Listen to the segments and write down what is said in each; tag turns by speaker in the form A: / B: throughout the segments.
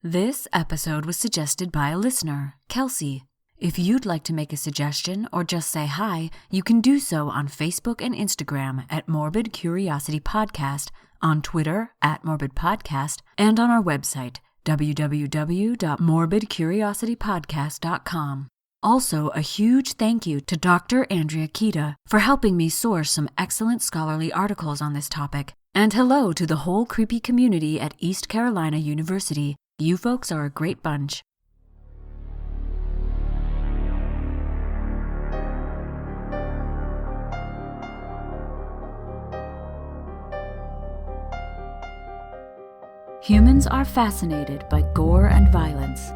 A: This episode was suggested by a listener, Kelsey. If you'd like to make a suggestion or just say hi, you can do so on Facebook and Instagram at Morbid Curiosity Podcast, on Twitter at Morbid Podcast, and on our website, www.morbidcuriositypodcast.com. Also, a huge thank you to Dr. Andrea Kita for helping me source some excellent scholarly articles on this topic. And hello to the whole creepy community at East Carolina University. You folks are a great bunch. Humans are fascinated by gore and violence,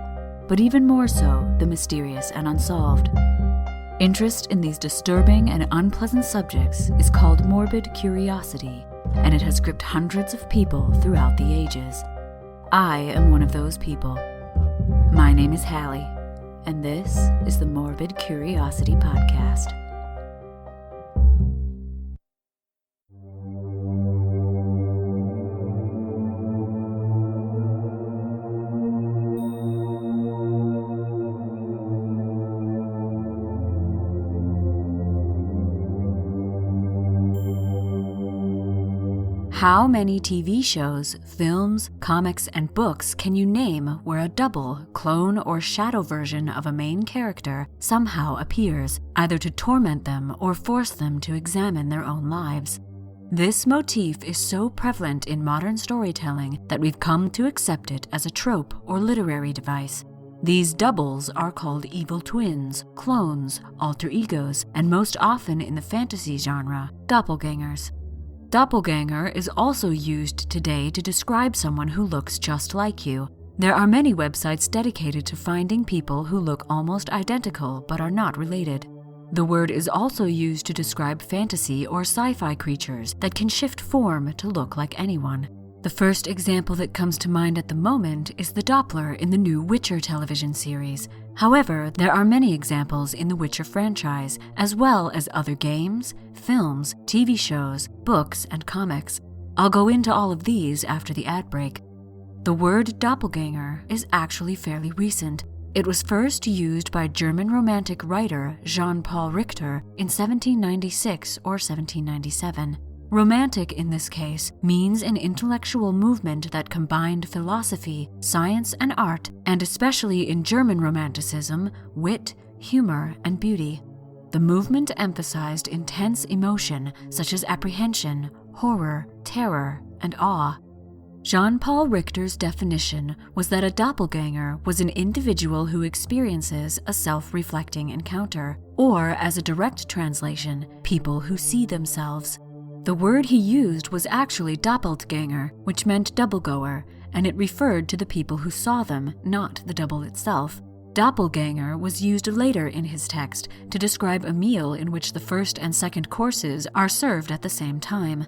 A: but even more so the mysterious and unsolved. Interest in these disturbing and unpleasant subjects is called morbid curiosity, and it has gripped hundreds of people throughout the ages. I am one of those people. My name is Hallie, and this is the Morbid Curiosity Podcast. How many TV shows, films, comics, and books can you name where a double, clone, or shadow version of a main character somehow appears, either to torment them or force them to examine their own lives? This motif is so prevalent in modern storytelling that we've come to accept it as a trope or literary device. These doubles are called evil twins, clones, alter egos, and most often in the fantasy genre, doppelgangers. Doppelganger is also used today to describe someone who looks just like you. There are many websites dedicated to finding people who look almost identical but are not related. The word is also used to describe fantasy or sci-fi creatures that can shift form to look like anyone. The first example that comes to mind at the moment is the Doppler in the new Witcher television series. However, there are many examples in the Witcher franchise, as well as other games, films, TV shows, books, and comics. I'll go into all of these after the ad break. The word doppelganger is actually fairly recent. It was first used by German Romantic writer Jean-Paul Richter in 1796 or 1797. Romantic, in this case, means an intellectual movement that combined philosophy, science, and art, and especially in German Romanticism, wit, humor, and beauty. The movement emphasized intense emotion such as apprehension, horror, terror, and awe. Jean-Paul Richter's definition was that a doppelganger was an individual who experiences a self-reflecting encounter, or, as a direct translation, people who see themselves. The word he used was actually Doppeltgänger, which meant doublegoer, and it referred to the people who saw them, not the double itself. Doppelganger was used later in his text to describe a meal in which the first and second courses are served at the same time.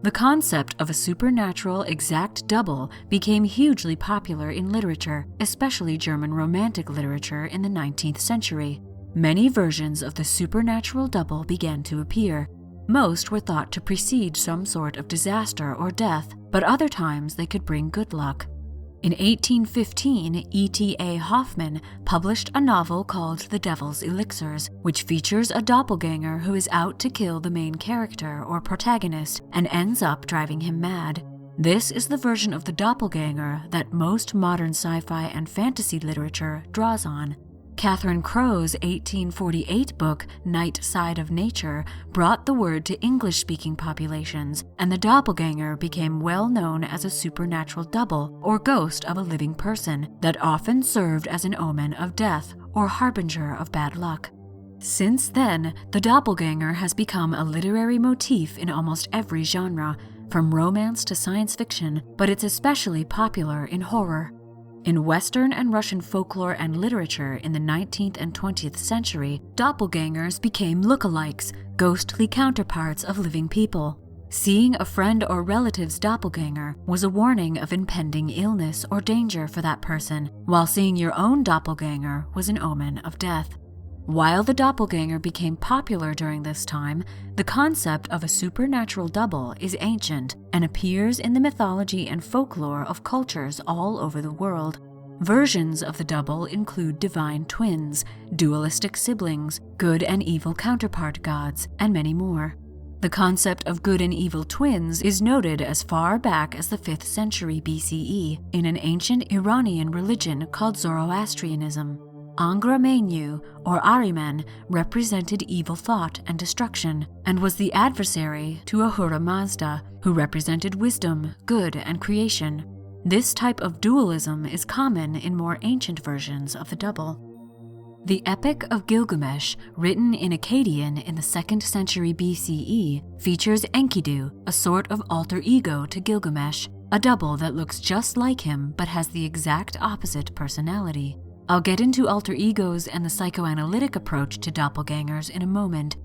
A: The concept of a supernatural exact double became hugely popular in literature, especially German Romantic literature in the 19th century. Many versions of the supernatural double began to appear. Most were thought to precede some sort of disaster or death, but other times they could bring good luck. In 1815, E.T.A. Hoffmann published a novel called The Devil's Elixirs, which features a doppelganger who is out to kill the main character or protagonist and ends up driving him mad. This is the version of the doppelganger that most modern sci-fi and fantasy literature draws on. Catherine Crowe's 1848 book, Night Side of Nature, brought the word to English-speaking populations, and the doppelganger became well known as a supernatural double or ghost of a living person that often served as an omen of death or harbinger of bad luck. Since then, the doppelganger has become a literary motif in almost every genre, from romance to science fiction, but it's especially popular in horror. In Western and Russian folklore and literature in the 19th and 20th century, doppelgangers became lookalikes, ghostly counterparts of living people. Seeing a friend or relative's doppelganger was a warning of impending illness or danger for that person, while seeing your own doppelganger was an omen of death. While the doppelganger became popular during this time, the concept of a supernatural double is ancient and appears in the mythology and folklore of cultures all over the world. Versions of the double include divine twins, dualistic siblings, good and evil counterpart gods, and many more. The concept of good and evil twins is noted as far back as the 5th century BCE in an ancient Iranian religion called Zoroastrianism. Angra Mainyu, or Ahriman, represented evil thought and destruction, and was the adversary to Ahura Mazda, who represented wisdom, good, and creation. This type of dualism is common in more ancient versions of the double. The Epic of Gilgamesh, written in Akkadian in the 2nd century BCE, features Enkidu, a sort of alter ego to Gilgamesh, a double that looks just like him but has the exact opposite personality. I'll get into alter egos and the psychoanalytic approach to doppelgangers in a moment.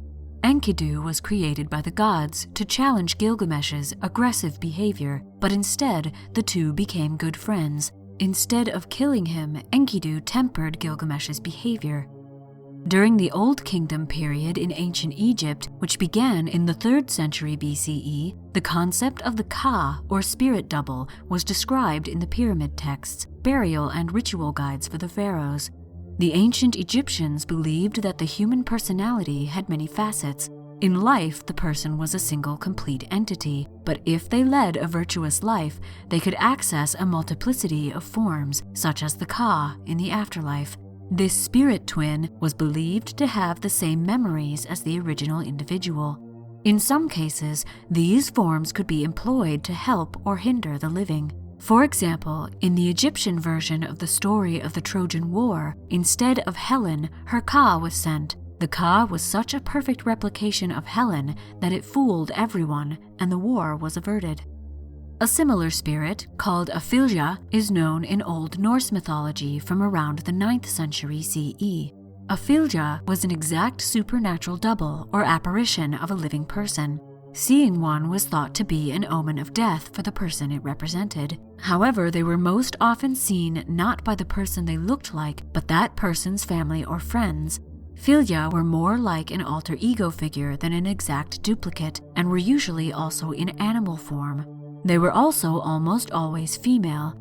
A: Enkidu was created by the gods to challenge Gilgamesh's aggressive behavior, but instead the two became good friends. Instead of killing him, Enkidu tempered Gilgamesh's behavior. During the Old Kingdom period in ancient Egypt, which began in the 3rd century BCE, the concept of the Ka, or spirit double, was described in the pyramid texts, burial and ritual guides for the pharaohs. The ancient Egyptians believed that the human personality had many facets. In life, the person was a single complete entity, but if they led a virtuous life, they could access a multiplicity of forms, such as the Ka in the afterlife. This spirit twin was believed to have the same memories as the original individual. In some cases, these forms could be employed to help or hinder the living. For example, in the Egyptian version of the story of the Trojan War, instead of Helen, her Ka was sent. The Ka was such a perfect replication of Helen that it fooled everyone, and the war was averted. A similar spirit, called Aphilja, is known in Old Norse mythology from around the 9th century CE. Aphilja was an exact supernatural double or apparition of a living person. Seeing one was thought to be an omen of death for the person it represented. However, they were most often seen not by the person they looked like, but that person's family or friends. Filja were more like an alter ego figure than an exact duplicate, and were usually also in animal form. They were also almost always female.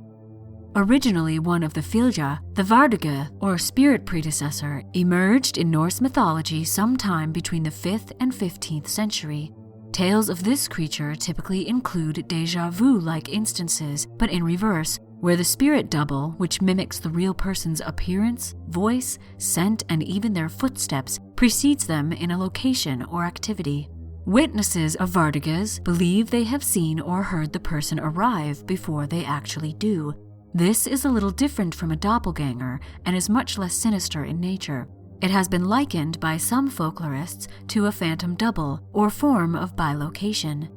A: Originally one of the Filja, the Vardige, or spirit predecessor, emerged in Norse mythology sometime between the 5th and 15th century. Tales of this creature typically include déjà vu-like instances, but in reverse, where the spirit double, which mimics the real person's appearance, voice, scent, and even their footsteps, precedes them in a location or activity. Witnesses of Vardiges believe they have seen or heard the person arrive before they actually do. This is a little different from a doppelganger and is much less sinister in nature. It has been likened by some folklorists to a phantom double or form of bilocation.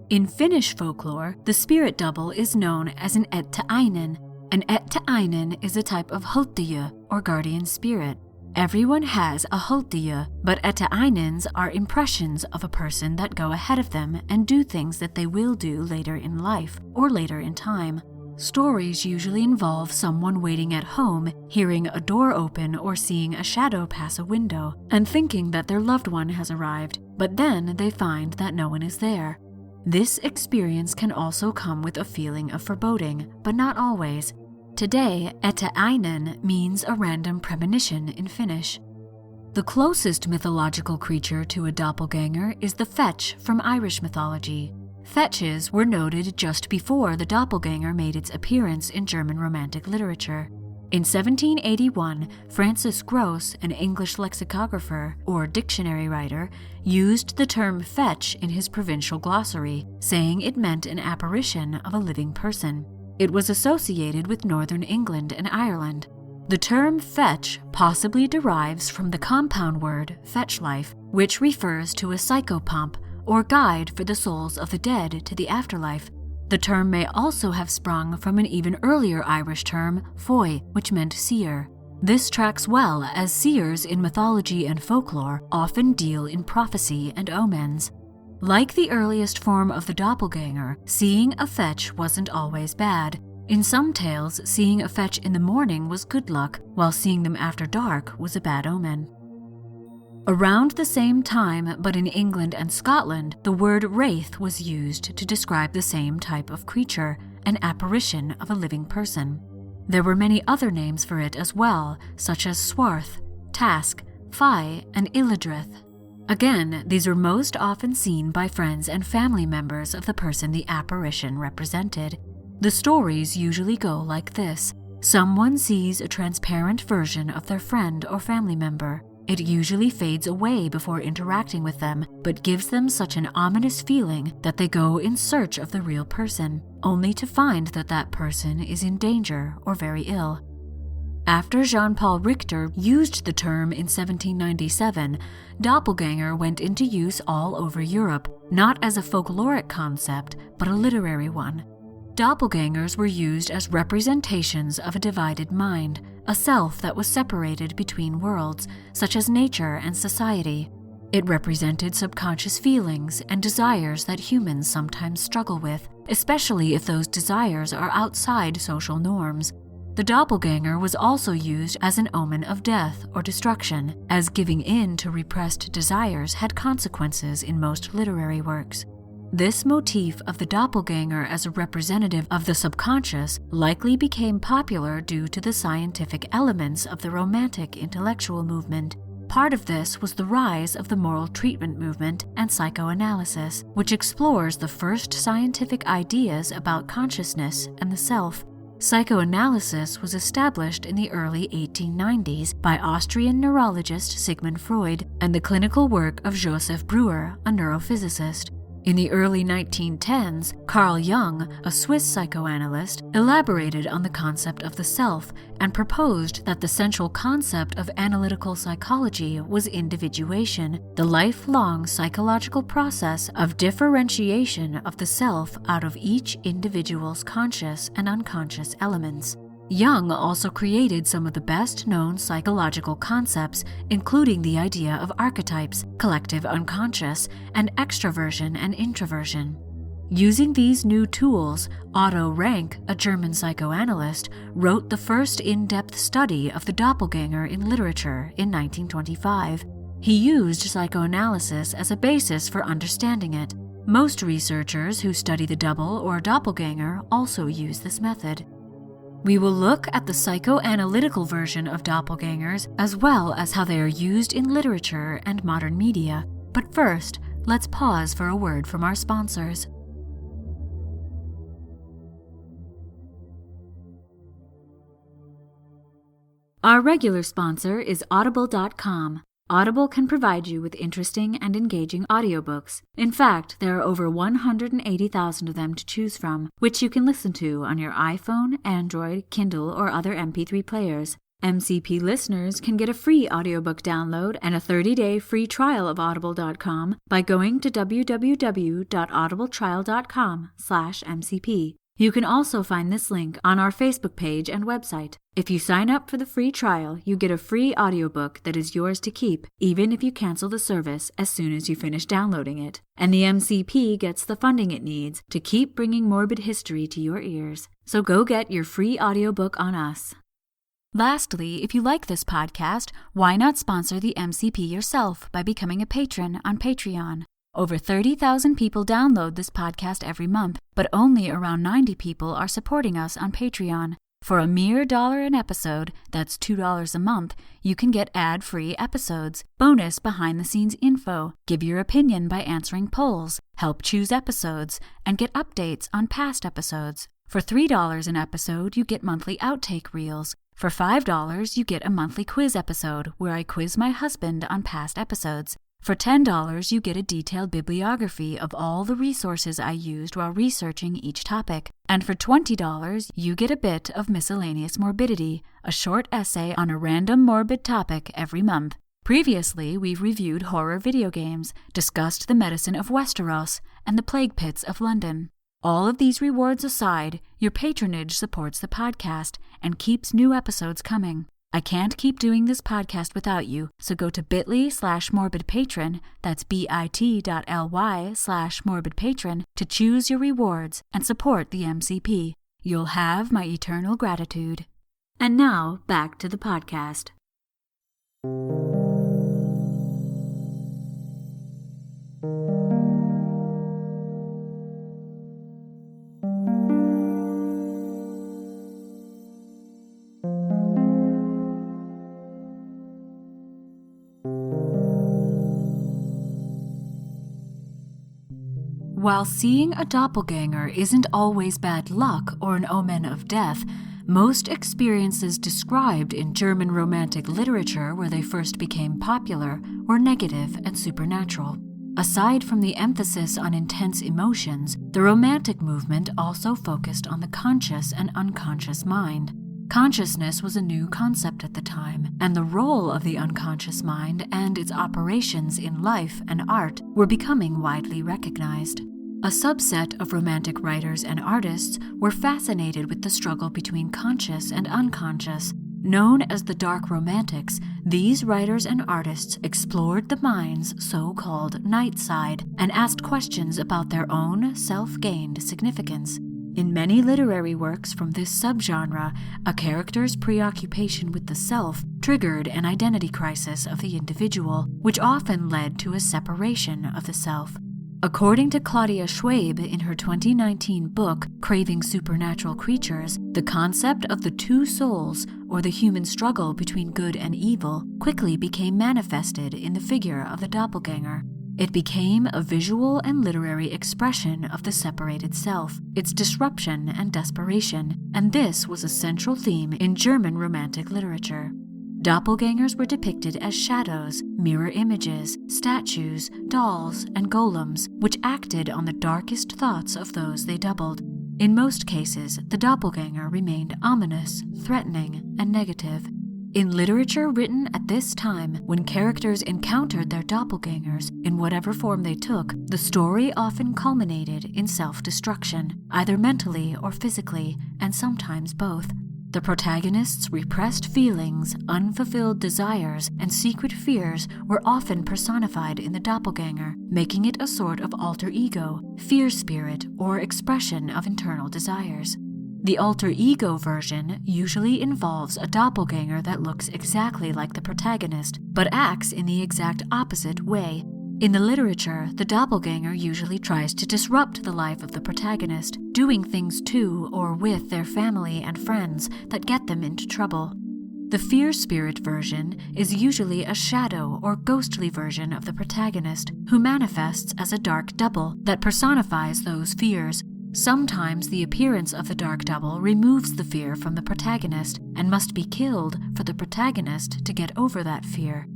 A: In Finnish folklore, the spirit double is known as an Ettäinen. An Ettäinen is a type of Haltija, or guardian spirit. Everyone has a Haltija, but Ettäinens are impressions of a person that go ahead of them and do things that they will do later in life or later in time. Stories usually involve someone waiting at home, hearing a door open or seeing a shadow pass a window, and thinking that their loved one has arrived, but then they find that no one is there. This experience can also come with a feeling of foreboding, but not always. Today, Ettäinen means a random premonition in Finnish. The closest mythological creature to a doppelganger is the fetch from Irish mythology. Fetches were noted just before the doppelganger made its appearance in German Romantic literature. In 1781, Francis Grose, an English lexicographer or dictionary writer, used the term fetch in his provincial glossary, saying it meant an apparition of a living person. It was associated with northern England and Ireland. The term fetch possibly derives from the compound word fetchlife, which refers to a psychopomp or guide for the souls of the dead to the afterlife. The term may also have sprung from an even earlier Irish term, foy, which meant seer. This tracks well, as seers in mythology and folklore often deal in prophecy and omens. Like the earliest form of the doppelganger, seeing a fetch wasn't always bad. In some tales, seeing a fetch in the morning was good luck, while seeing them after dark was a bad omen. Around the same time, but in England and Scotland, the word wraith was used to describe the same type of creature, an apparition of a living person. There were many other names for it as well, such as Swarth, Task, Phi, and Illidrith. Again, these are most often seen by friends and family members of the person the apparition represented. The stories usually go like this. Someone sees a transparent version of their friend or family member. It usually fades away before interacting with them, but gives them such an ominous feeling that they go in search of the real person, only to find that that person is in danger or very ill. After Jean-Paul Richter used the term in 1797, doppelganger went into use all over Europe, not as a folkloric concept, but a literary one. Doppelgangers were used as representations of a divided mind, a self that was separated between worlds, such as nature and society. It represented subconscious feelings and desires that humans sometimes struggle with, especially if those desires are outside social norms. The doppelganger was also used as an omen of death or destruction, as giving in to repressed desires had consequences in most literary works. This motif of the doppelganger as a representative of the subconscious likely became popular due to the scientific elements of the Romantic intellectual movement. Part of this was the rise of the moral treatment movement and psychoanalysis, which explores the first scientific ideas about consciousness and the self. Psychoanalysis was established in the early 1890s by Austrian neurologist Sigmund Freud and the clinical work of Joseph Breuer, a neurophysicist. In the early 1910s, Carl Jung, a Swiss psychoanalyst, elaborated on the concept of the self and proposed that the central concept of analytical psychology was individuation, the lifelong psychological process of differentiation of the self out of each individual's conscious and unconscious elements. Jung also created some of the best-known psychological concepts, including the idea of archetypes, collective unconscious, and extroversion and introversion. Using these new tools, Otto Rank, a German psychoanalyst, wrote the first in-depth study of the doppelganger in literature in 1925. He used psychoanalysis as a basis for understanding it. Most researchers who study the double or doppelganger also use this method. We will look at the psychoanalytical version of doppelgangers as well as how they are used in literature and modern media. But first, let's pause for a word from our sponsors. Our regular sponsor is Audible.com. Audible can provide you with interesting and engaging audiobooks. In fact, there are over 180,000 of them to choose from, which you can listen to on your iPhone, Android, Kindle, or other MP3 players. MCP listeners can get a free audiobook download and a 30-day free trial of Audible.com by going to www.audibletrial.com/MCP. You can also find this link on our Facebook page and website. If you sign up for the free trial, you get a free audiobook that is yours to keep, even if you cancel the service as soon as you finish downloading it. And the MCP gets the funding it needs to keep bringing morbid history to your ears. So go get your free audiobook on us. Lastly, if you like this podcast, why not sponsor the MCP yourself by becoming a patron on Patreon? Over 30,000 people download this podcast every month, but only around 90 people are supporting us on Patreon. For a mere $1 an episode, that's $2 a month, you can get ad-free episodes, bonus behind-the-scenes info, give your opinion by answering polls, help choose episodes, and get updates on past episodes. For $3 an episode, you get monthly outtake reels. For $5, you get a monthly quiz episode where I quiz my husband on past episodes. For $10, you get a detailed bibliography of all the resources I used while researching each topic. And for $20, you get a bit of miscellaneous morbidity, a short essay on a random morbid topic every month. Previously, we've reviewed horror video games, discussed the medicine of Westeros, and the plague pits of London. All of these rewards aside, your patronage supports the podcast and keeps new episodes coming. I can't keep doing this podcast without you, so go to bit.ly/morbidpatron, that's bit.ly/morbidpatron, to choose your rewards and support the MCP. You'll have my eternal gratitude. And now, back to the podcast. While seeing a doppelganger isn't always bad luck or an omen of death, most experiences described in German Romantic literature where they first became popular were negative and supernatural. Aside from the emphasis on intense emotions, the Romantic movement also focused on the conscious and unconscious mind. Consciousness was a new concept at the time, and the role of the unconscious mind and its operations in life and art were becoming widely recognized. A subset of Romantic writers and artists were fascinated with the struggle between conscious and unconscious. Known as the Dark Romantics, these writers and artists explored the mind's so-called night side and asked questions about their own self-gained significance. In many literary works from this subgenre, a character's preoccupation with the self triggered an identity crisis of the individual, which often led to a separation of the self. According to Claudia Schwab in her 2019 book, Craving Supernatural Creatures, the concept of the two souls, or the human struggle between good and evil, quickly became manifested in the figure of the doppelganger. It became a visual and literary expression of the separated self, its disruption and desperation, and this was a central theme in German Romantic literature. Doppelgangers were depicted as shadows, mirror images, statues, dolls, and golems, which acted on the darkest thoughts of those they doubled. In most cases, the doppelganger remained ominous, threatening, and negative. In literature written at this time, when characters encountered their doppelgangers, in whatever form they took, the story often culminated in self-destruction, either mentally or physically, and sometimes both. The protagonist's repressed feelings, unfulfilled desires, and secret fears were often personified in the doppelganger, making it a sort of alter ego, fear spirit, or expression of internal desires. The alter ego version usually involves a doppelganger that looks exactly like the protagonist, but acts in the exact opposite way. In the literature, the doppelganger usually tries to disrupt the life of the protagonist, doing things to or with their family and friends that get them into trouble. The fear spirit version is usually a shadow or ghostly version of the protagonist, who manifests as a dark double that personifies those fears. Sometimes the appearance of the dark double removes the fear from the protagonist and must be killed for the protagonist to get over that fear.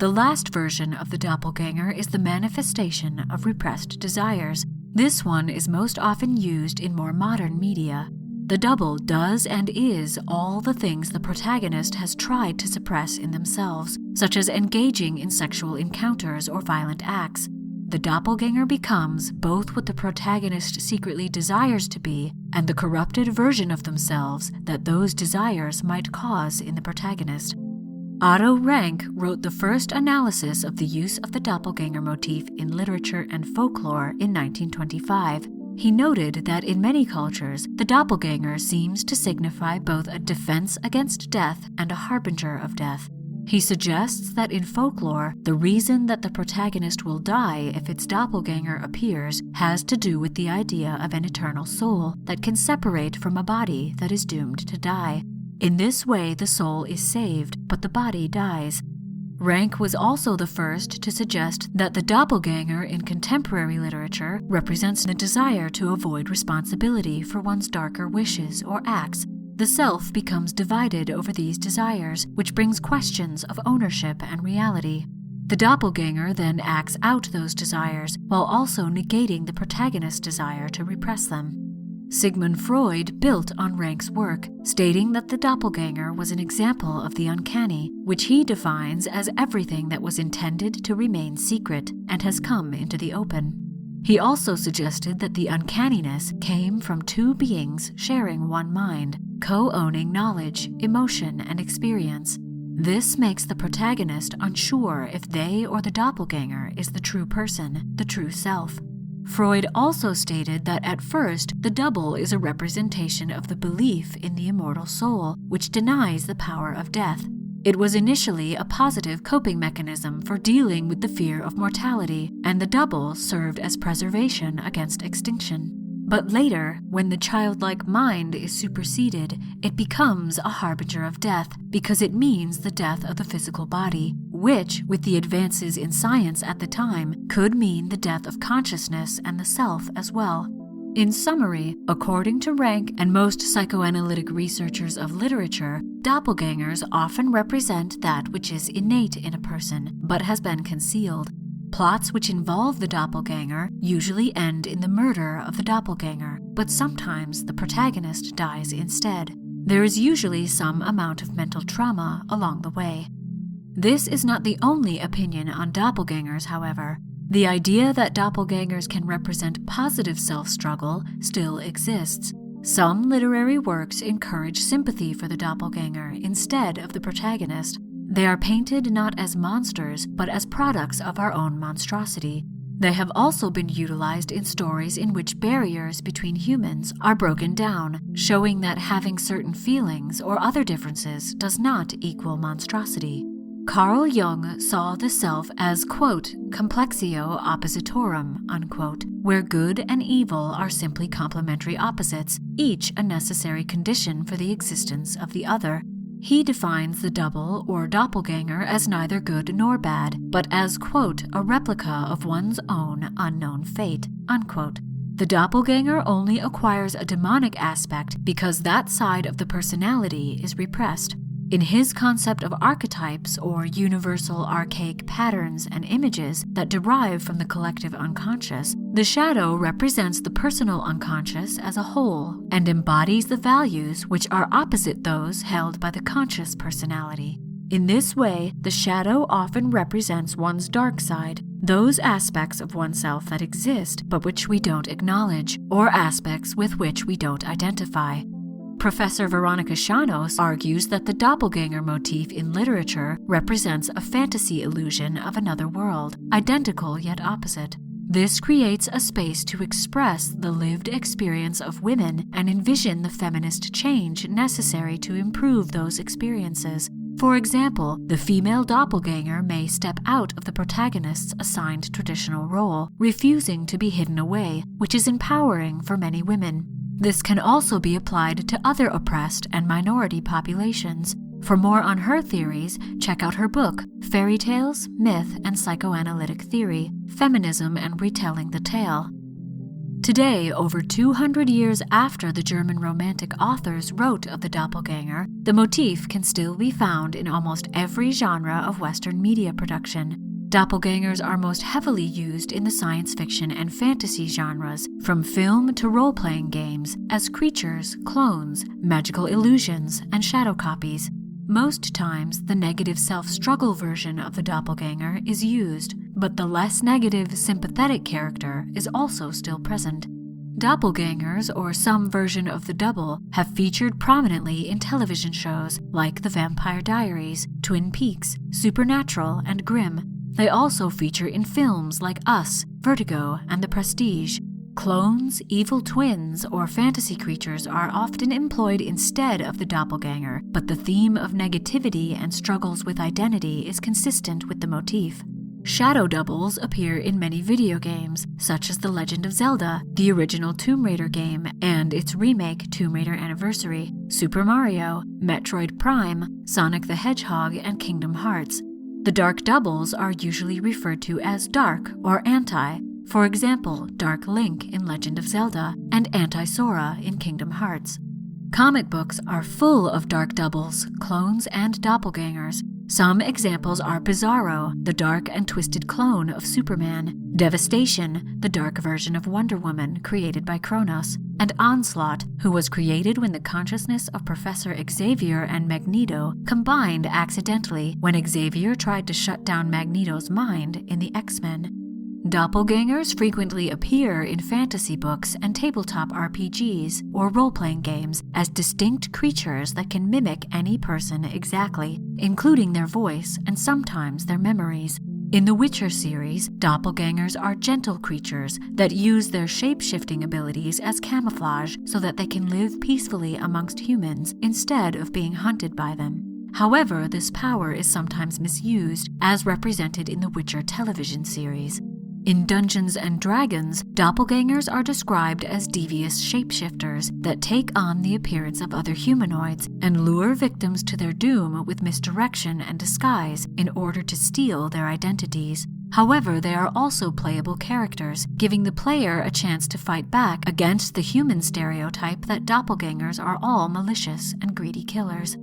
A: The last version of the doppelganger is the manifestation of repressed desires. This one is most often used in more modern media. The double does and is all the things the protagonist has tried to suppress in themselves, such as engaging in sexual encounters or violent acts. The doppelganger becomes both what the protagonist secretly desires to be and the corrupted version of themselves that those desires might cause in the protagonist. Otto Rank wrote the first analysis of the use of the doppelganger motif in literature and folklore in 1925. He noted that in many cultures, the doppelganger seems to signify both a defense against death and a harbinger of death. He suggests that in folklore, the reason that the protagonist will die if its doppelganger appears has to do with the idea of an eternal soul that can separate from a body that is doomed to die. In this way, the soul is saved, but the body dies. Rank was also the first to suggest that the doppelganger in contemporary literature represents a desire to avoid responsibility for one's darker wishes or acts. The self becomes divided over these desires, which brings questions of ownership and reality. The doppelganger then acts out those desires, while also negating the protagonist's desire to repress them. Sigmund Freud built on Rank's work, stating that the doppelganger was an example of the uncanny, which he defines as everything that was intended to remain secret and has come into the open. He also suggested that the uncanniness came from two beings sharing one mind, co-owning knowledge, emotion, and experience. This makes the protagonist unsure if they or the doppelganger is the true person, the true self. Freud also stated that at first, the double is a representation of the belief in the immortal soul, which denies the power of death. It was initially a positive coping mechanism for dealing with the fear of mortality, and the double served as preservation against extinction. But later, when the childlike mind is superseded, it becomes a harbinger of death because it means the death of the physical body, which, with the advances in science at the time, could mean the death of consciousness and the self as well. In summary, according to Rank and most psychoanalytic researchers of literature, doppelgangers often represent that which is innate in a person, but has been concealed. Plots which involve the doppelganger usually end in the murder of the doppelganger, but sometimes the protagonist dies instead. There is usually some amount of mental trauma along the way. This is not the only opinion on doppelgangers, however. The idea that doppelgangers can represent positive self-struggle still exists. Some literary works encourage sympathy for the doppelganger instead of the protagonist. They are painted not as monsters, but as products of our own monstrosity. They have also been utilized in stories in which barriers between humans are broken down, showing that having certain feelings or other differences does not equal monstrosity. Carl Jung saw the self as, quote, complexio oppositorum, unquote, where good and evil are simply complementary opposites, each a necessary condition for the existence of the other. He defines the double or doppelganger as neither good nor bad, but as, quote, a replica of one's own unknown fate, unquote. The doppelganger only acquires a demonic aspect because that side of the personality is repressed. In his concept of archetypes, or universal archaic patterns and images that derive from the collective unconscious, the shadow represents the personal unconscious as a whole and embodies the values which are opposite those held by the conscious personality. In this way, the shadow often represents one's dark side, those aspects of oneself that exist but which we don't acknowledge, or aspects with which we don't identify. Professor Veronica Shanos argues that the doppelganger motif in literature represents a fantasy illusion of another world, identical yet opposite. This creates a space to express the lived experience of women and envision the feminist change necessary to improve those experiences. For example, the female doppelganger may step out of the protagonist's assigned traditional role, refusing to be hidden away, which is empowering for many women. This can also be applied to other oppressed and minority populations. For more on her theories, check out her book, Fairy Tales, Myth, and Psychoanalytic Theory, Feminism and Retelling the Tale. Today, over 200 years after the German Romantic authors wrote of the doppelganger, the motif can still be found in almost every genre of Western media production. Doppelgangers are most heavily used in the science fiction and fantasy genres, from film to role-playing games, as creatures, clones, magical illusions, and shadow copies. Most times, the negative self-struggle version of the doppelganger is used, but the less negative, sympathetic character is also still present. Doppelgangers, or some version of the double, have featured prominently in television shows like The Vampire Diaries, Twin Peaks, Supernatural, and Grimm. They also feature in films like Us, Vertigo, and The Prestige. Clones, evil twins, or fantasy creatures are often employed instead of the doppelganger, but the theme of negativity and struggles with identity is consistent with the motif. Shadow doubles appear in many video games, such as The Legend of Zelda, the original Tomb Raider game, and its remake Tomb Raider Anniversary, Super Mario, Metroid Prime, Sonic the Hedgehog, and Kingdom Hearts. The dark doubles are usually referred to as dark or anti, for example, Dark Link in Legend of Zelda and Anti-Sora in Kingdom Hearts. Comic books are full of dark doubles, clones, and doppelgangers. Some examples are Bizarro, the dark and twisted clone of Superman, Devastation, the dark version of Wonder Woman created by Kronos, and Onslaught, who was created when the consciousness of Professor Xavier and Magneto combined accidentally when Xavier tried to shut down Magneto's mind in the X-Men. Doppelgangers frequently appear in fantasy books and tabletop RPGs or role-playing games as distinct creatures that can mimic any person exactly, including their voice and sometimes their memories. In the Witcher series, doppelgangers are gentle creatures that use their shape-shifting abilities as camouflage so that they can live peacefully amongst humans instead of being hunted by them. However, this power is sometimes misused, as represented in the Witcher television series. In Dungeons & Dragons, doppelgangers are described as devious shapeshifters that take on the appearance of other humanoids and lure victims to their doom with misdirection and disguise in order to steal their identities. However, they are also playable characters, giving the player a chance to fight back against the human stereotype that doppelgangers are all malicious and greedy killers.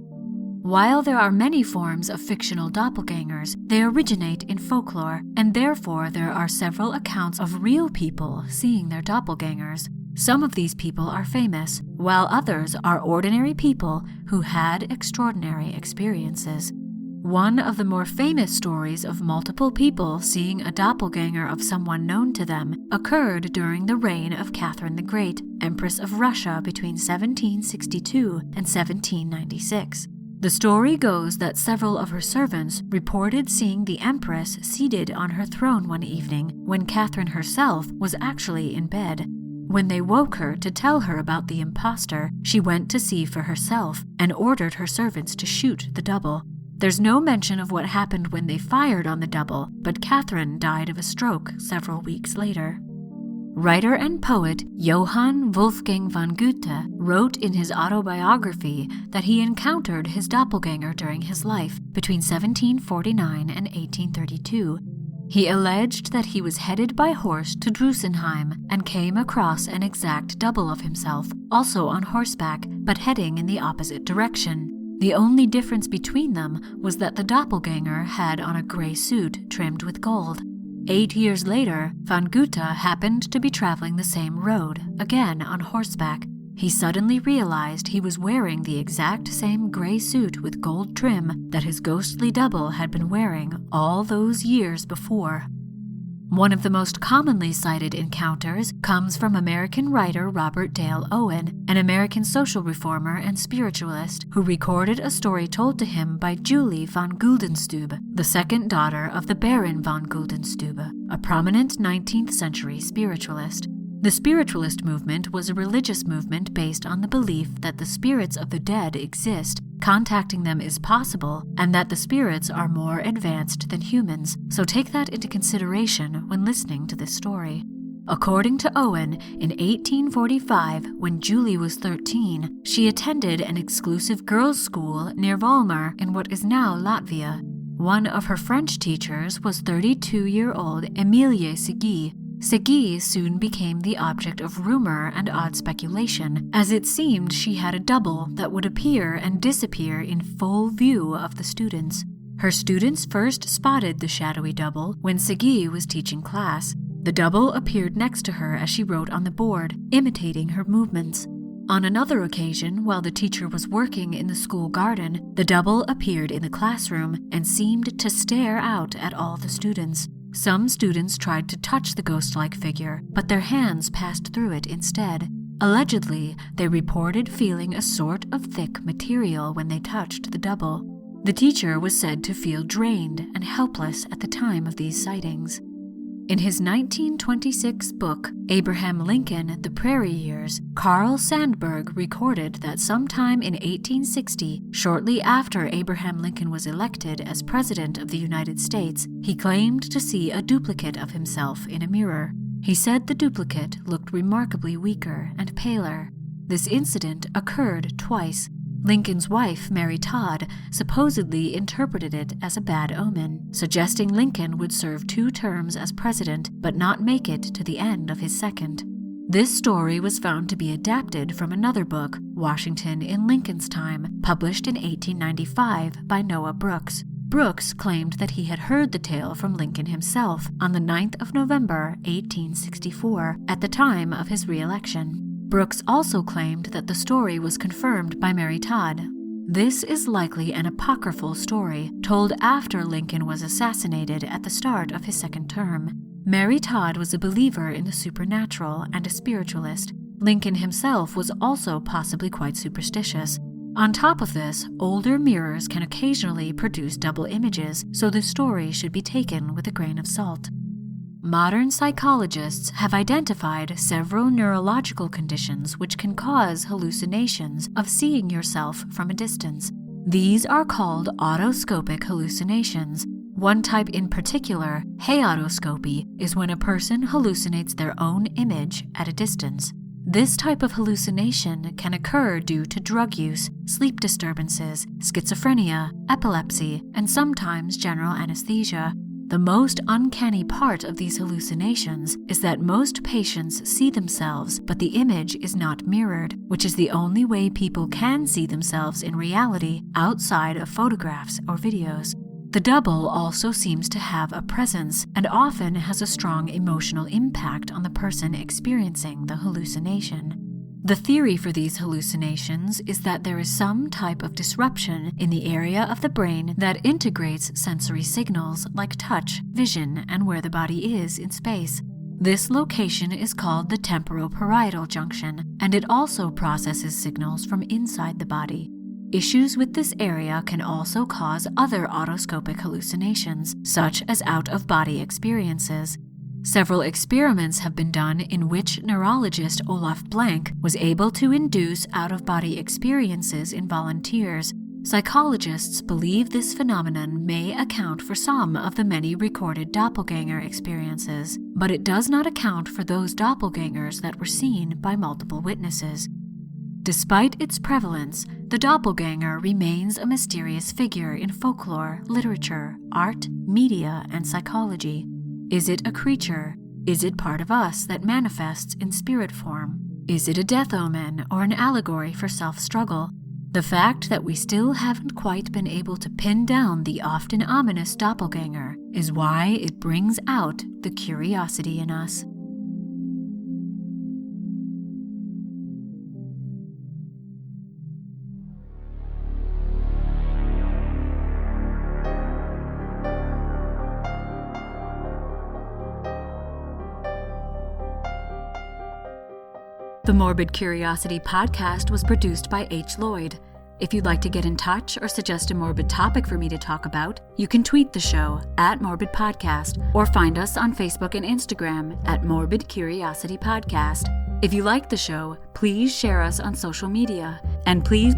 A: While there are many forms of fictional doppelgangers, they originate in folklore, and therefore there are several accounts of real people seeing their doppelgangers. Some of these people are famous, while others are ordinary people who had extraordinary experiences. One of the more famous stories of multiple people seeing a doppelganger of someone known to them occurred during the reign of Catherine the Great, Empress of Russia between 1762 and 1796. The story goes that several of her servants reported seeing the Empress seated on her throne one evening when Catherine herself was actually in bed. When they woke her to tell her about the impostor, she went to see for herself and ordered her servants to shoot the double. There's no mention of what happened when they fired on the double, but Catherine died of a stroke several weeks later. Writer and poet Johann Wolfgang von Goethe wrote in his autobiography that he encountered his doppelganger during his life between 1749 and 1832. He alleged that he was headed by horse to Drusenheim and came across an exact double of himself, also on horseback, but heading in the opposite direction. The only difference between them was that the doppelganger had on a gray suit trimmed with gold. 8 years later, von Goethe happened to be traveling the same road, again on horseback. He suddenly realized he was wearing the exact same gray suit with gold trim that his ghostly double had been wearing all those years before. One of the most commonly cited encounters comes from American writer Robert Dale Owen, an American social reformer and spiritualist who recorded a story told to him by Julie von Guldenstube, the second daughter of the Baron von Guldenstube, a prominent 19th century spiritualist. The spiritualist movement was a religious movement based on the belief that the spirits of the dead exist, contacting them is possible, and that the spirits are more advanced than humans, so take that into consideration when listening to this story. According to Owen, in 1845, when Julie was 13, she attended an exclusive girls' school near Valmar in what is now Latvia. One of her French teachers was 32-year-old Emilie Segui. Segui soon became the object of rumor and odd speculation, as it seemed she had a double that would appear and disappear in full view of the students. Her students first spotted the shadowy double when Segui was teaching class. The double appeared next to her as she wrote on the board, imitating her movements. On another occasion, while the teacher was working in the school garden, the double appeared in the classroom and seemed to stare out at all the students. Some students tried to touch the ghost-like figure, but their hands passed through it instead. Allegedly, they reported feeling a sort of thick material when they touched the double. The teacher was said to feel drained and helpless at the time of these sightings. In his 1926 book, Abraham Lincoln, The Prairie Years, Carl Sandburg recorded that sometime in 1860, shortly after Abraham Lincoln was elected as President of the United States, he claimed to see a duplicate of himself in a mirror. He said the duplicate looked remarkably weaker and paler. This incident occurred twice. Lincoln's wife, Mary Todd, supposedly interpreted it as a bad omen, suggesting Lincoln would serve 2 terms as president but not make it to the end of his second. This story was found to be adapted from another book, Washington in Lincoln's Time, published in 1895 by Noah Brooks. Brooks claimed that he had heard the tale from Lincoln himself on the 9th of November, 1864, at the time of his re-election. Brooks also claimed that the story was confirmed by Mary Todd. This is likely an apocryphal story told after Lincoln was assassinated at the start of his second term. Mary Todd was a believer in the supernatural and a spiritualist. Lincoln himself was also possibly quite superstitious. On top of this, older mirrors can occasionally produce double images, so the story should be taken with a grain of salt. Modern psychologists have identified several neurological conditions which can cause hallucinations of seeing yourself from a distance. These are called autoscopic hallucinations. One type in particular, haeatoscopy, is when a person hallucinates their own image at a distance. This type of hallucination can occur due to drug use, sleep disturbances, schizophrenia, epilepsy, and sometimes general anesthesia. The most uncanny part of these hallucinations is that most patients see themselves, but the image is not mirrored, which is the only way people can see themselves in reality outside of photographs or videos. The double also seems to have a presence and often has a strong emotional impact on the person experiencing the hallucination. The theory for these hallucinations is that there is some type of disruption in the area of the brain that integrates sensory signals like touch, vision, and where the body is in space. This location is called the temporoparietal junction, and it also processes signals from inside the body. Issues with this area can also cause other autoscopic hallucinations, such as out-of-body experiences. Several experiments have been done in which neurologist Olaf Blank was able to induce out-of-body experiences in volunteers. Psychologists believe this phenomenon may account for some of the many recorded doppelganger experiences, but it does not account for those doppelgangers that were seen by multiple witnesses. Despite its prevalence, the doppelganger remains a mysterious figure in folklore, literature, art, media, and psychology. Is it a creature? Is it part of us that manifests in spirit form? Is it a death omen or an allegory for self-struggle? The fact that we still haven't quite been able to pin down the often ominous doppelganger is why it brings out the curiosity in us. The Morbid Curiosity podcast was produced by H. Lloyd. If you'd like to get in touch or suggest a morbid topic for me to talk about, you can tweet the show @Morbid Podcast or find us on Facebook and Instagram @Morbid Curiosity Podcast. If you like the show, please share us on social media. And please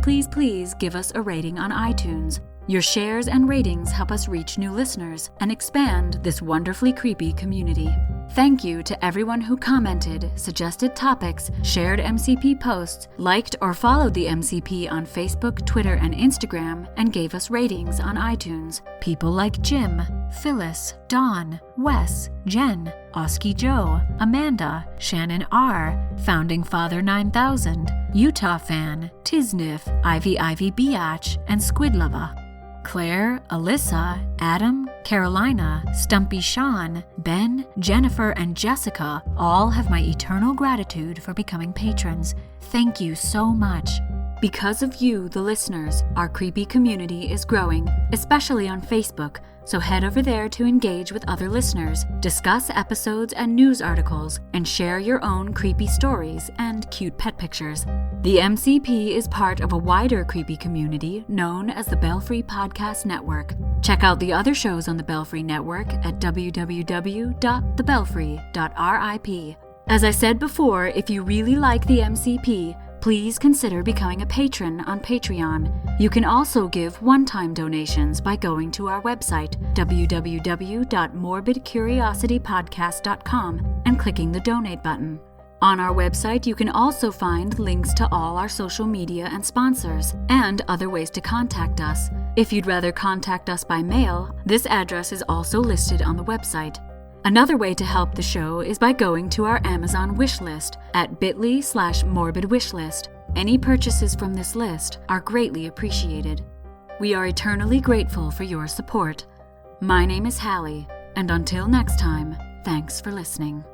A: give us a rating on iTunes. Your shares and ratings help us reach new listeners and expand this wonderfully creepy community. Thank you to everyone who commented, suggested topics, shared MCP posts, liked or followed the MCP on Facebook, Twitter, and Instagram, and gave us ratings on iTunes. People like Jim, Phyllis, Dawn, Wes, Jen, Oski Joe, Amanda, Shannon R., Founding Father 9000, Utah Fan, Tiznif, Ivy Biatch, and Squidlava. Claire, Alyssa, Adam, Carolina, Stumpy Sean, Ben, Jennifer, and Jessica all have my eternal gratitude for becoming patrons. Thank you so much. Because of you, the listeners, our creepy community is growing, especially on Facebook, so head over there to engage with other listeners, discuss episodes and news articles, and share your own creepy stories and cute pet pictures. The MCP is part of a wider creepy community known as the Belfry Podcast Network. Check out the other shows on the Belfry Network at www.thebelfry.rip. As I said before, if you really like the MCP, please consider becoming a patron on Patreon. You can also give one-time donations by going to our website, www.morbidcuriositypodcast.com, and clicking the donate button. On our website, you can also find links to all our social media and sponsors, and other ways to contact us. If you'd rather contact us by mail, this address is also listed on the website. Another way to help the show is by going to our Amazon wish list at bit.ly/morbidwishlist. Any purchases from this list are greatly appreciated. We are eternally grateful for your support. My name is Hallie, and until next time, thanks for listening.